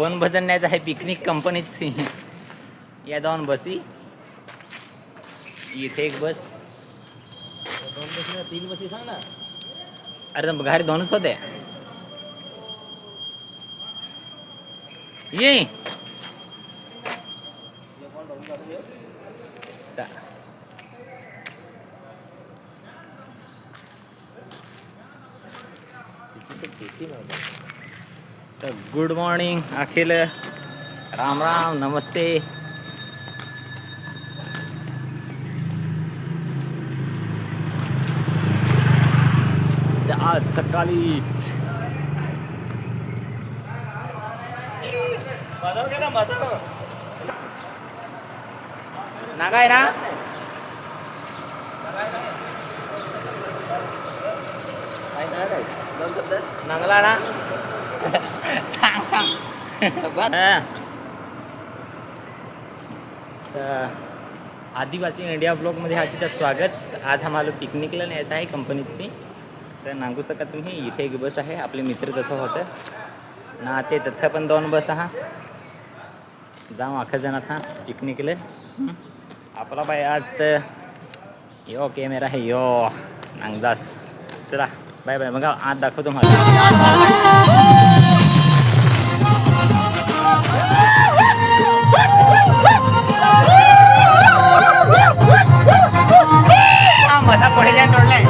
One भजन्याचं आहे picnic कंपनीची. या दोन बसी, इथे एक बस, दोन बसी, तीन बसी सांग ना. अरे घरी दोनच होते. ये तर गुड मॉर्निंग अखिल, राम राम, नमस्ते. आज सकाळीच नागाय ना नागला ना सांग सांग. आदिवासी इंडिया ब्लॉगमध्ये हार्दिक स्वागत. आज आम्हाला पिकनिकला न्यायचं आहे कंपनीची. तर नांगू सका तुम्ही, इथे एक बस आहे. आपले मित्र तथं होतं ना, ते तथं पण दोन बस हा. जाऊ अख्खा जणात हा पिकनिकला. आपला बाय आज तर यो कॅमेरा आहे यो नांगजास. चला बाय बाय. बघा आज दाखवतो मला. मजा पडेल तोडलाय.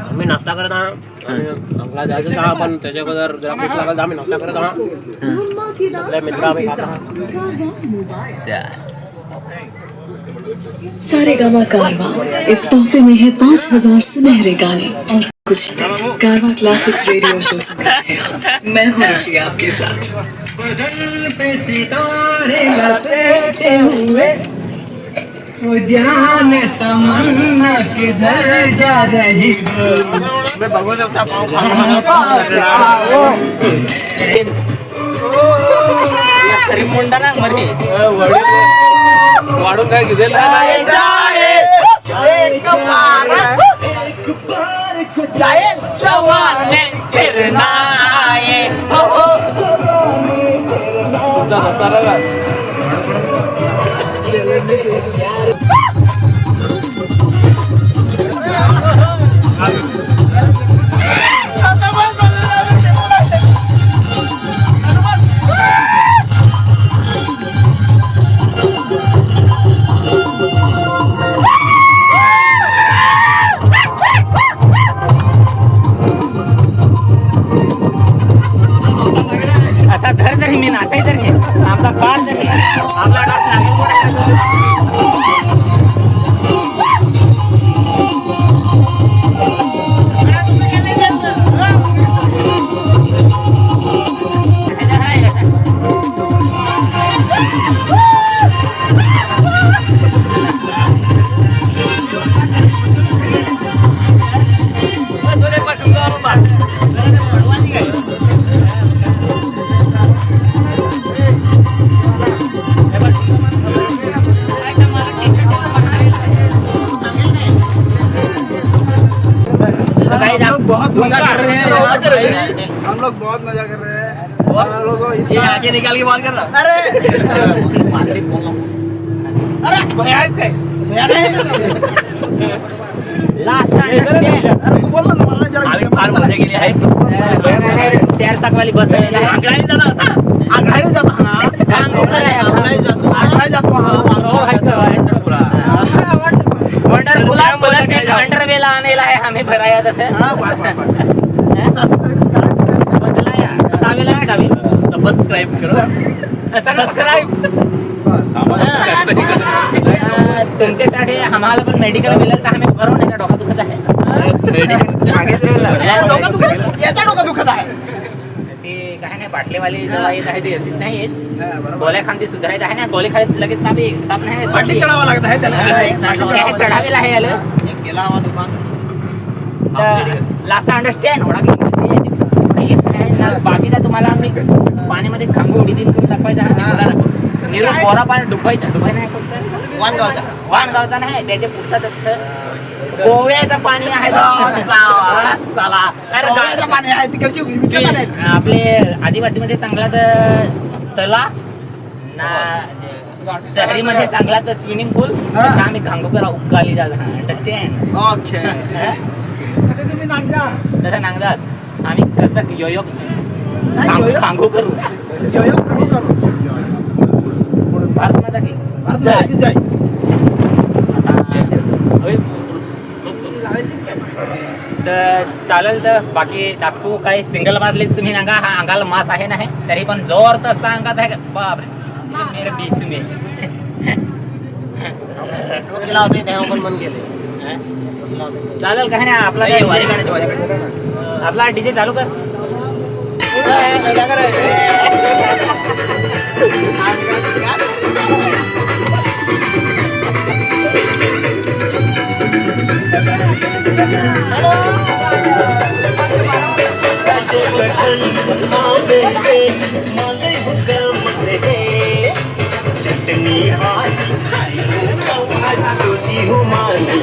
आम्ही नाश्ता करत आहोत. जायचं आपण त्याच्या अगोदर जरा भूक लागेल. आम्ही नाश्ता करत आहोत. सगळे मित्र आम्ही खात आहोत. सारेगामा कारवा इस तोहफे में है 5000 सुनहरे गाने और कुछ कारवा क्लासिक्स रेडियो शो सुन रहे हैं. मैं हूँ रुचि आपके साथ. जाने तमन्ना किधर जा रही हो. मैं भगवान देवता मुंडा ना मरे वाढून काय घेतलं आता धर तरी मी नाचाय तर हे आमचा काळ तरी आपला डास बहुत मजा कर रहे हैं हम लोग बहुत मजा कर रहे हैं और हम लोग ये आगे निकाल के बात कर रहा अरे अरे भैया इसके भैया लास्ट अरे तू बोल ना मला जरा आम्ही फार मजा केली आहे 4 चाकवाली बस आलेली आहे आगळाही जाणार असा आगळाही जातो ना आगळाही जातो वंडरवेला आणायला आहे आम्ही भराया सबस्क्राईब करा सबस्क्राईब तुमच्यासाठी आम्हाला पण मेडिकल मिळेल तर आम्ही बरोबर नाही का डोका दुखत आहे याचा डोका दुखत आहे ते काय नाही बाटलेवाली दवा येत आहे ते अशीच नाही येत गोल्या खांदी सुधारायचं आहे ना गोले खाली लगेच ताप नाही पाठी चढावा लागत आहे त्याला चढावेल आहे याला गेला हवा दुकान लास्ट अंडरस्टँड बाकी तर तुम्हाला मी पाण्यामध्ये खांबू उडी दिन करून दाखवायचा निरोप बोरा पाणी डुबायचा नाही फक्त वाणगावचा नाही त्याच्या पुढचा दत्त गोव्याचं पाणी आहे पाणी आहे तिकडची आपले आदिवासी मध्ये सांगला तर तला ना शहरीमध्ये सांगला तर स्विमिंग पूल आम्ही खांगू करा उकाली जात अंडरस्टँड ओके तसं नांगदास आम्ही कसं योयो खांगू करू भारत माता की तर चालेल तर बाकी दाखवू काही सिंगल मासले तुम्ही सांगा हा अंगाला मास आहे नाही तरी पण जोर तर सांगत आहे बापरे मेरे बीच में केला होते तेव्हा पण मन गेले चालेल काय नाही आपला डीजे चालू कर चटनी तुझी हो मानी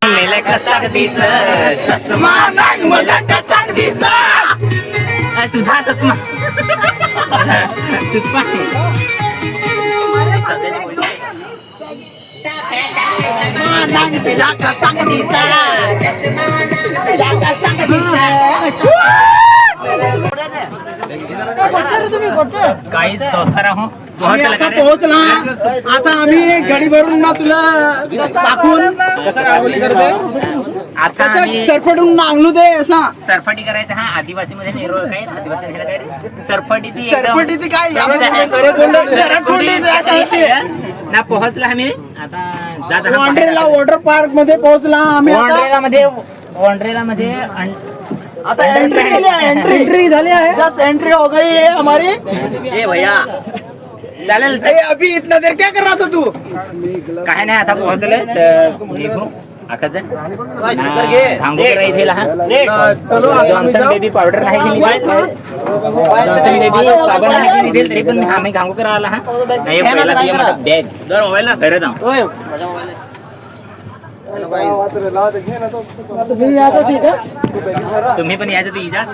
मेले कसाक दिस चष्मा नाही मला कसाक दिस तुझा चष्मा काहीच दोस्तार आहो आता पोहोचला आता आम्ही गाडी भरून ना तुला दाखवून आता कसं सरपटून नांगलू दे असा सरफटी करायचं हा आदिवासी मध्ये नेरो काय आदिवासी काय रे सरफटी ती सरपटी ती काय ना पोहोचला आम्ही आता जात वॉन्ड्रेला वॉटर पार्क मध्ये पोहोचला आम्ही आता. वॉन्ड्रेला मध्ये आता एंट्री झाली आहे जस्ट एंट्री हो गई है हमारी ए भैया चालेल ए, अभी इतना देर क्या कर रहा था तू काय नाही आता पोहोचलोय तर निघू आकाश थांबू इथे लहान जॉन्सन बेबी पावडर नाही घेतली जॉन्सन बेबी साबण नाही घेतली तरी पण आम्ही घांगू करा आला हा नाही पहिला बॅग जर मोबाईल ना घरात जाऊ तुम्ही पण यायचं तर इजाच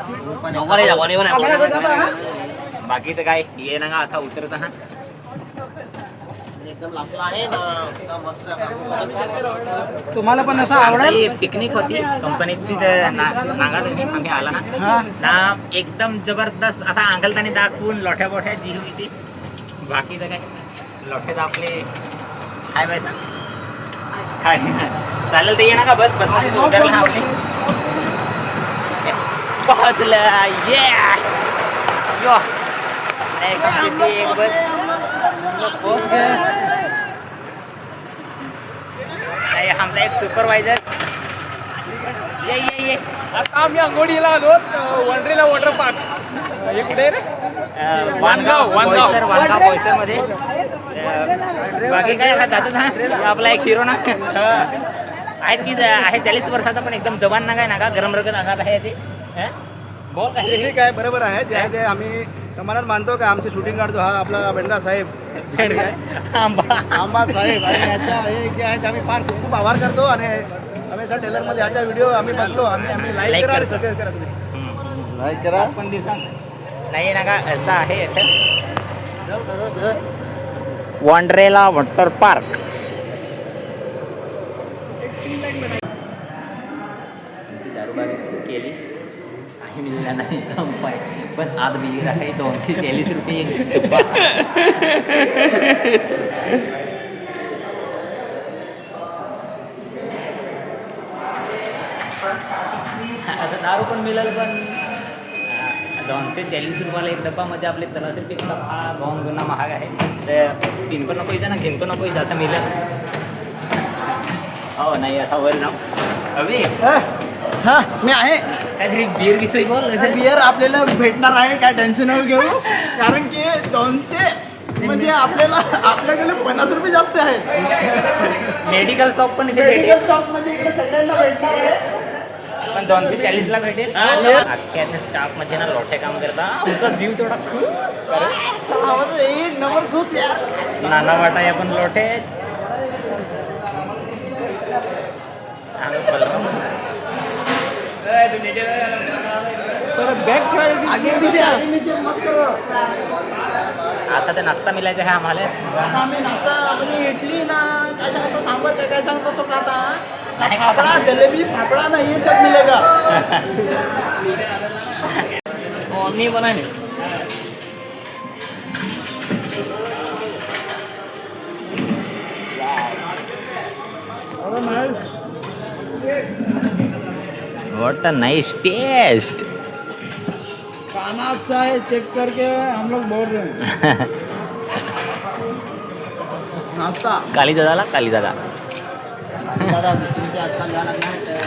बाकी तर काय ये ना आता उतरत हा एकदम लास्टला आहे ना एकदम मस्त तुम्हाला पण असं आमची पिकनिक होती कंपनीची नागा तुम्ही आम्ही आला ना एकदम जबरदस्त आता अंकलताने दाखवून लोठ्या बोठ्या जी होती ती बाकी तर काय लोठ्यात आपले हाय बाय सांग काय चालेल ते ये ना का बस मध्ये उतरला आपले पोहोचलं ये यो एक बस पहुंच गए आमचा एक सुपरवायझर ये आता आम्ही अंगोडीला आलो वनड्रीला वॉटर पार्क हे कुठे रे वानगाव बोईसर मध्ये बाकी काय जातच हा आपला एक हिरो ना आहेत की आहे 40 वर्षाचा पण एकदम जवान ना काय ना का गरम रगत अंगात आहे याची बोल काय ठीक आहे बरोबर आहे जे आहे ते आम्ही समानात मानतो का आमची शूटिंग काढतो हा आपला बेंडगा साहेब आंबा साहेब आणि ह्याच्या हे जे आहे ते आम्ही फार खूप खूप आभार करतो आणि हमेशा टेलरमध्ये ह्याचा व्हिडिओ आम्ही बघतो आम्ही लाईक करा आणि सबस्क्राईब करा तुम्ही लाईक करा पण दिवसांत नाही ना का असं आहे वॉन्ड्रेला वॉटर पार्क दारूबाजी केली काही मिळाला नाही उपाय पण आज बिल आहे 240 रुपये डब्बा. आता दारू पण मिळेल पण 240 रुपयाला एक डब्बा म्हणजे आपले तलाशीपेक्षा हा 2 गुणा महाग आहे तर पिन पण नको ना घेऊन पण नको आता मिळेल हो नाही आता वर जाऊ अभि हा मी आहे काहीतरी बिअर विषयी बोल बियर आपल्याला भेटणार आहे काय टेन्शन नको घेऊ कारण की 200 म्हणजे आपल्याकडे 50 रुपये जास्त आहेत मेडिकल शॉप पण इथे भेटेल मेडिकल शॉप मध्ये इकडे सगळ्यांना भेटणार आहे पण 240 ला भेटेल अख्ख्या स्टाफ मध्ये ना लोठे काम करता आमचा जीव तेवढा खुश एक नंबर खुश यार नाना वाटा या पण लोठेच बॅग आगे पीछे मत करो आता ते नाश्ता मिळायचा आहे आम्हाला आता आम्ही नाश्ता म्हणजे इडली ना काय सांगतो सांबर काय सांगतो तो खाता फाफड़ा जलेबी फाफड़ा ना ये सब मिलेगा नहीं बना है व्हाट अ नाइस टेस्ट खाना अच्छा है चेक करके हम लोग बोल रहे हैं नाश्ता काली दादाला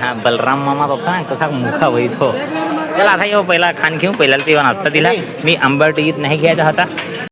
हा बलराम मामा बघता ना कसा मुखा वैत हो चला आता येऊ पहिला खान घेऊ पहिल्याला तेव्हा नाश्ता दिला मी आंबट ईद नाही घ्यायचा होता